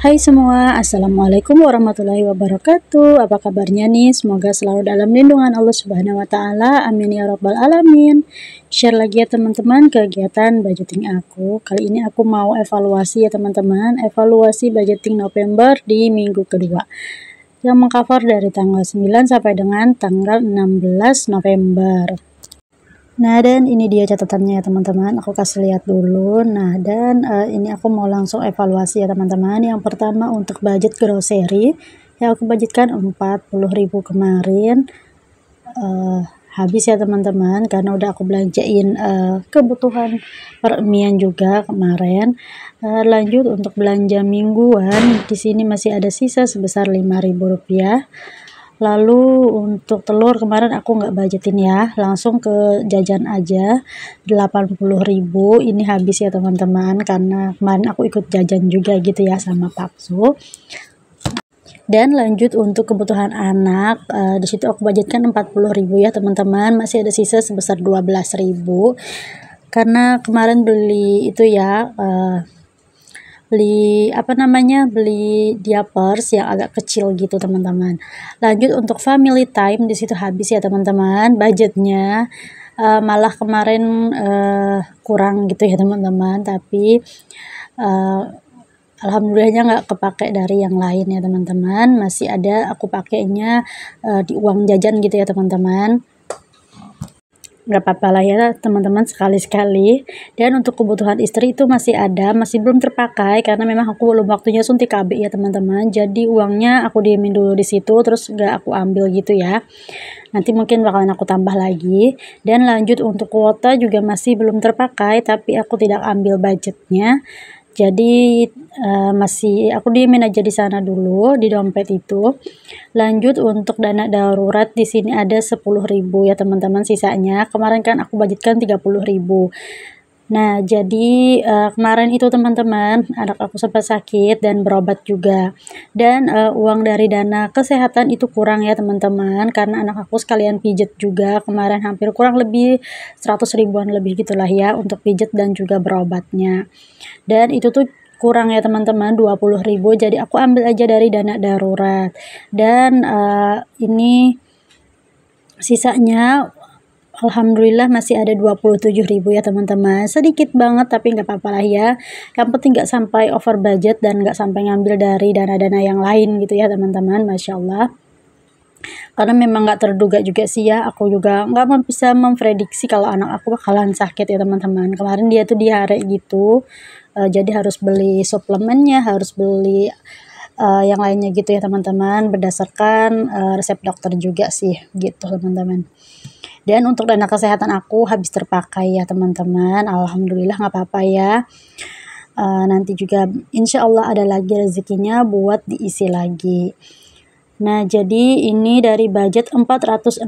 Hai semua, Assalamualaikum warahmatullahi wabarakatuh. Apa kabarnya nih? Semoga selalu dalam lindungan Allah Subhanahu wa Ta'ala. Amin ya Rabbal 'Alamin. Share lagi ya teman-teman kegiatan budgeting aku. Kali ini aku mau evaluasi ya teman-teman, evaluasi budgeting November di minggu kedua, yang mengcover dari tanggal 9 sampai dengan tanggal 16 November. Nah, dan ini dia catatannya ya teman-teman, aku kasih lihat dulu. Nah, dan ini aku mau langsung evaluasi ya teman-teman. Yang pertama untuk budget grocery, yang aku budgetkan 40.000 kemarin. Habis ya teman-teman, karena udah aku belanjain kebutuhan peremian juga kemarin. Lanjut untuk belanja mingguan, di sini masih ada sisa sebesar Rp5.000. Lalu untuk telur kemarin aku nggak budgetin ya, langsung ke jajan aja 80.000. Ini habis ya teman-teman, karena kemarin aku ikut jajan juga gitu ya sama Paksu. Dan lanjut untuk kebutuhan anak, di situ aku budgetkan 40.000 ya teman-teman, masih ada sisa sebesar 12.000. Karena kemarin beli itu ya, beli diapers yang agak kecil gitu teman-teman. Lanjut untuk family time, di situ habis ya teman-teman budgetnya. Malah kemarin kurang gitu ya teman-teman, tapi alhamdulillahnya nggak kepake dari yang lain ya teman-teman, masih ada aku pakainya di uang jajan gitu ya teman-teman. Nggak apa-apa lah ya teman-teman, sekali-sekali. Dan untuk kebutuhan istri itu masih ada, masih belum terpakai karena memang aku belum waktunya suntik KB ya teman-teman, jadi uangnya aku diemin dulu di situ, terus nggak aku ambil gitu ya, nanti mungkin bakalan aku tambah lagi. Dan lanjut untuk kuota juga masih belum terpakai, tapi aku tidak ambil budgetnya, jadi masih aku diemin aja di sana dulu di dompet itu. Lanjut untuk dana darurat, di sini ada 10.000 ya teman-teman sisanya. Kemarin kan aku budgetkan 30.000. Nah, jadi kemarin itu teman-teman anak aku sempat sakit dan berobat juga. Dan uang dari dana kesehatan itu kurang ya teman-teman, karena anak aku sekalian pijet juga kemarin, hampir kurang lebih 100 ribuan lebih gitulah ya untuk pijet dan juga berobatnya. Dan itu tuh kurang ya teman-teman, 20.000, jadi aku ambil aja dari dana darurat. Dan ini sisanya alhamdulillah masih ada 27.000 ya teman-teman, sedikit banget tapi nggak apa-apa lah ya, yang penting nggak sampai over budget dan nggak sampai ngambil dari dana-dana yang lain gitu ya teman-teman. Masya Allah, karena memang nggak terduga juga sih ya, aku juga nggak bisa memprediksi kalau anak aku bakalan sakit ya teman-teman. Kemarin dia tuh diare gitu, jadi harus beli suplemennya, harus beli yang lainnya gitu ya teman-teman, berdasarkan resep dokter juga sih gitu teman-teman. Dan untuk dana kesehatan aku habis terpakai ya teman-teman, alhamdulillah nggak apa-apa ya. Nanti juga insya Allah ada lagi rezekinya buat diisi lagi. Nah, jadi ini dari budget 460.000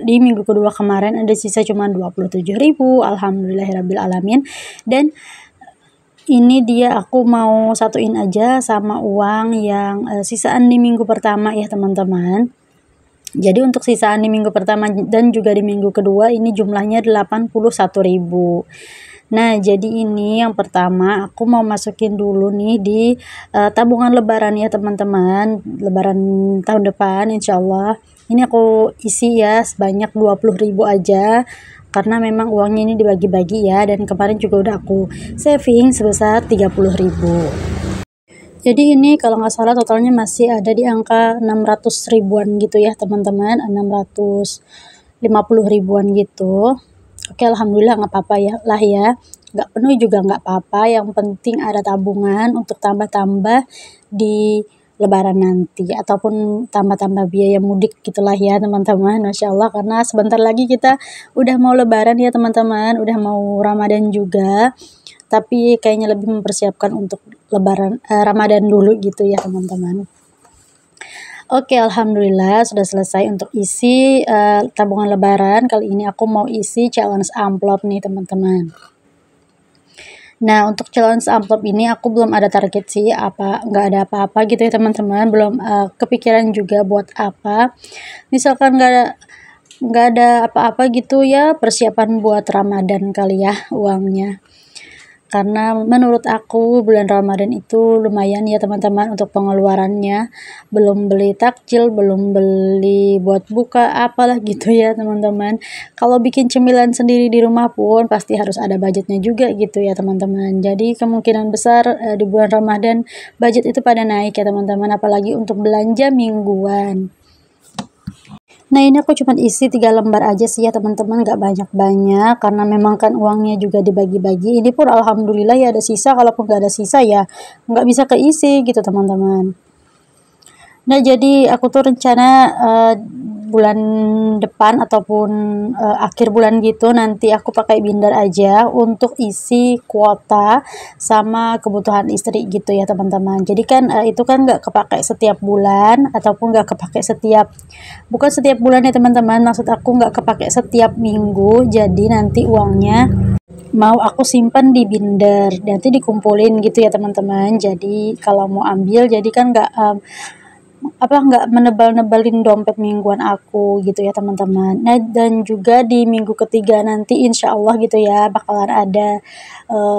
di minggu kedua kemarin, ada sisa cuma 27.000, alhamdulillahirabbil alamin. Dan ini dia aku mau satuin aja sama uang yang sisaan di minggu pertama ya teman-teman. Jadi untuk sisaan di minggu pertama dan juga di minggu kedua ini jumlahnya 81.000. Nah, jadi ini yang pertama aku mau masukin dulu nih di tabungan lebaran ya teman-teman, lebaran tahun depan insya Allah. Ini aku isi ya sebanyak 20.000 aja, karena memang uangnya ini dibagi-bagi ya, dan kemarin juga udah aku saving sebesar 30.000. Jadi ini kalau nggak salah totalnya masih ada di angka 600 ribuan gitu ya teman-teman, 650 ribuan gitu. Oke, alhamdulillah nggak apa-apa ya lah ya, nggak penuh juga nggak apa-apa, yang penting ada tabungan untuk tambah-tambah di lebaran nanti, ataupun tambah-tambah biaya mudik gitulah ya teman-teman. Masya Allah, karena sebentar lagi kita udah mau lebaran ya teman-teman, udah mau Ramadan juga, tapi kayaknya lebih mempersiapkan untuk lebaran Ramadan dulu gitu ya teman-teman. Oke, alhamdulillah sudah selesai untuk isi tabungan lebaran. Kali ini aku mau isi challenge amplop nih teman-teman. Nah, untuk challenge amplop ini aku belum ada target sih, nggak ada apa-apa gitu ya teman-teman, belum kepikiran juga buat apa. Misalkan nggak ada apa-apa gitu ya, persiapan buat Ramadan kali ya uangnya. karena menurut aku bulan Ramadan itu lumayan ya teman-teman untuk pengeluarannya, belum beli takjil, belum beli buat buka apalah gitu ya teman-teman. Kalau bikin cemilan sendiri di rumah pun pasti harus ada budgetnya juga gitu ya teman-teman. Jadi kemungkinan besar di bulan Ramadan budget itu pada naik ya teman-teman, apalagi untuk belanja mingguan. Nah ini aku cuma isi 3 lembar aja sih ya teman-teman, gak banyak-banyak karena memang kan uangnya juga dibagi-bagi. Ini pun alhamdulillah ya ada sisa, kalaupun gak ada sisa ya gak bisa keisi gitu teman-teman. Nah jadi aku tuh rencana bulan depan ataupun akhir bulan gitu nanti aku pakai Binder aja untuk isi kuota sama kebutuhan istri gitu ya teman-teman. Jadi kan itu kan nggak kepakai setiap bulan ataupun nggak kepakai bukan setiap bulan ya teman-teman, maksud aku nggak kepakai setiap minggu. Jadi nanti uangnya mau aku simpan di Binder, nanti dikumpulin gitu ya teman-teman. Jadi kalau mau ambil jadi kan nggak menebal-nebelin dompet mingguan aku gitu ya teman-teman. Nah dan juga di minggu ketiga nanti insya Allah gitu ya bakalan ada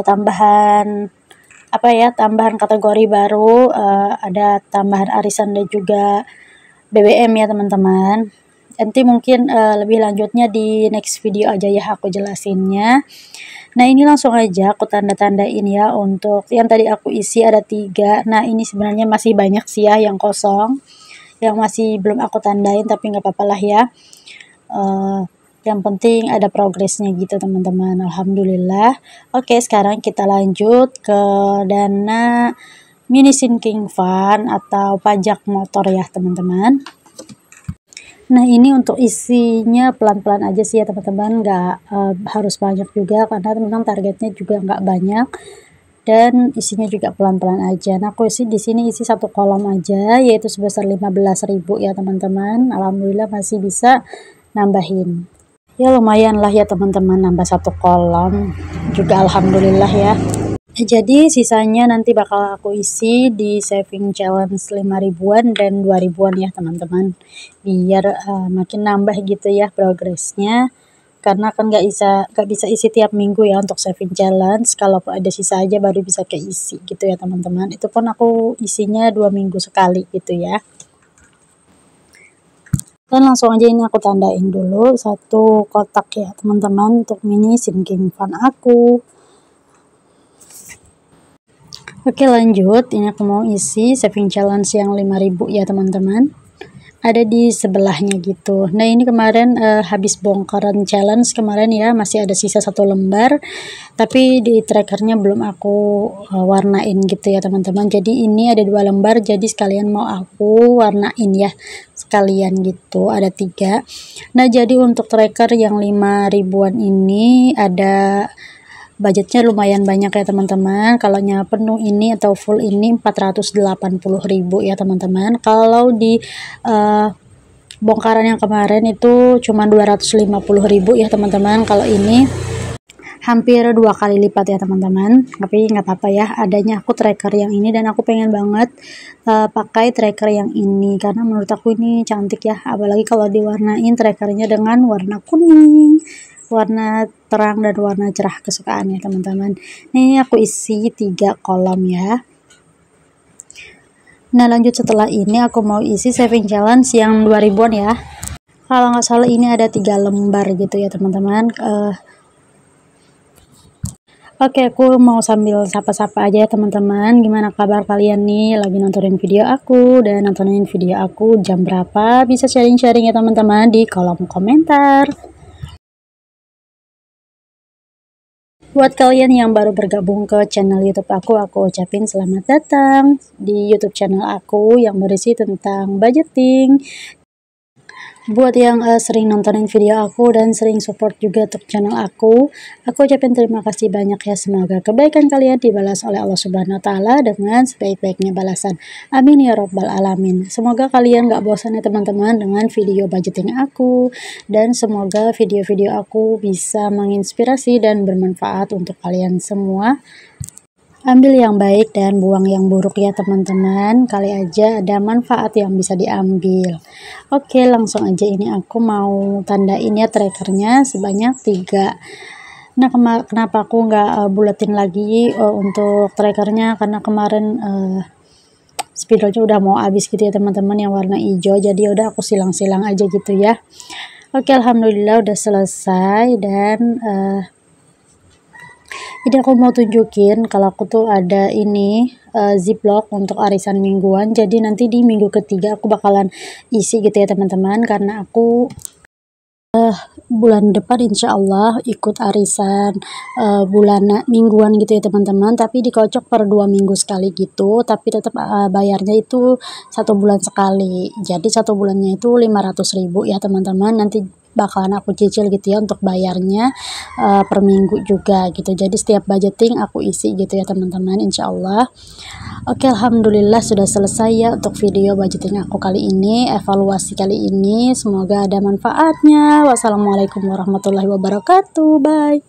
tambahan tambahan kategori baru, ada tambahan arisan dan juga BBM ya teman-teman. Nanti mungkin lebih lanjutnya di next video aja ya aku jelasinnya. Nah ini langsung aja aku tanda-tandain ya untuk yang tadi aku isi ada 3. Nah ini sebenarnya masih banyak sih ya yang kosong, yang masih belum aku tandain, tapi nggak apa-apa lah ya. Yang penting ada progresnya gitu teman-teman, alhamdulillah. Oke sekarang kita lanjut ke dana mini sinking fund atau pajak motor ya teman-teman. Nah ini untuk isinya pelan-pelan aja sih ya teman-teman, nggak harus banyak juga karena memang targetnya juga nggak banyak dan isinya juga pelan-pelan aja. Nah aku di sini isi 1 kolom aja yaitu sebesar 15.000 ya teman-teman. Alhamdulillah masih bisa nambahin. Ya lumayan lah ya teman-teman, nambah 1 kolom juga alhamdulillah ya. Jadi sisanya nanti bakal aku isi di saving challenge 5 ribuan dan 2 ribuan ya teman-teman, biar makin nambah gitu ya progresnya, karena kan gak bisa isi tiap minggu ya untuk saving challenge. Kalau ada sisa aja baru bisa keisi gitu ya teman-teman. Itu pun aku isinya 2 minggu sekali gitu ya. Dan langsung aja ini aku tandain dulu 1 kotak ya teman-teman untuk mini sinking fund aku. Oke lanjut, ini aku mau isi saving challenge yang 5.000 ya teman-teman, ada di sebelahnya gitu. Nah ini kemarin habis bongkaran challenge kemarin ya, masih ada sisa 1 lembar tapi di trackernya belum aku warnain gitu ya teman-teman. Jadi ini ada 2 lembar, jadi sekalian mau aku warnain ya sekalian gitu, ada 3. Nah jadi untuk tracker yang 5 ribuan ini ada budgetnya lumayan banyak ya teman-teman. Kalau penuh ini atau full ini 480.000 ya teman-teman. Kalau di bongkaran yang kemarin itu cuma 250.000 ya teman-teman. Kalau ini hampir 2 kali lipat ya teman-teman, tapi nggak apa-apa ya, adanya aku tracker yang ini dan aku pengen banget pakai tracker yang ini karena menurut aku ini cantik ya, apalagi kalau diwarnain trackernya dengan warna kuning, warna terang dan warna cerah kesukaan ya teman-teman. Ini aku isi 3 kolom ya. Nah lanjut setelah ini aku mau isi saving challenge yang 2 ribuan ya. Kalau nggak salah ini ada 3 lembar gitu ya teman-teman. Oke, aku mau sambil sapa-sapa aja ya teman-teman. Gimana kabar kalian nih? Lagi nontonin video aku dan nontonin video aku jam berapa? Bisa sharing-sharing ya teman-teman di kolom komentar. Buat kalian yang baru bergabung ke channel YouTube aku ucapin selamat datang di YouTube channel aku yang berisi tentang budgeting. Buat yang sering nontonin video aku dan sering support juga untuk channel aku ucapin terima kasih banyak ya. Semoga kebaikan kalian dibalas oleh Allah Subhanahu wa Ta'ala dengan sebaik-baiknya balasan. Amin ya Rabbal Alamin. Semoga kalian gak bosan ya teman-teman dengan video budgeting aku, dan semoga video-video aku bisa menginspirasi dan bermanfaat untuk kalian semua. Ambil yang baik dan buang yang buruk ya teman-teman, kali aja ada manfaat yang bisa diambil. Oke langsung aja ini aku mau tandain ya trackernya sebanyak 3. Nah, kenapa aku nggak buletin lagi untuk trackernya, karena kemarin spidolnya udah mau habis gitu ya teman-teman, yang warna hijau, jadi udah aku silang-silang aja gitu ya. Oke, alhamdulillah udah selesai. Dan ini aku mau tunjukin kalau aku tuh ada ini ziplock untuk arisan mingguan. Jadi nanti di minggu ketiga aku bakalan isi gitu ya teman-teman, karena aku bulan depan insya Allah ikut arisan mingguan gitu ya teman-teman, tapi dikocok per 2 minggu sekali gitu, tapi tetap bayarnya itu 1 bulan sekali. Jadi 1 bulannya itu 500.000 ya teman-teman, nanti bakalan aku cicil gitu ya untuk bayarnya per minggu juga gitu. Jadi setiap budgeting aku isi gitu ya teman-teman, insya Allah. Oke, alhamdulillah sudah selesai ya untuk video budgeting aku kali ini, evaluasi kali ini. Semoga ada manfaatnya. Wassalamualaikum warahmatullahi wabarakatuh. Bye.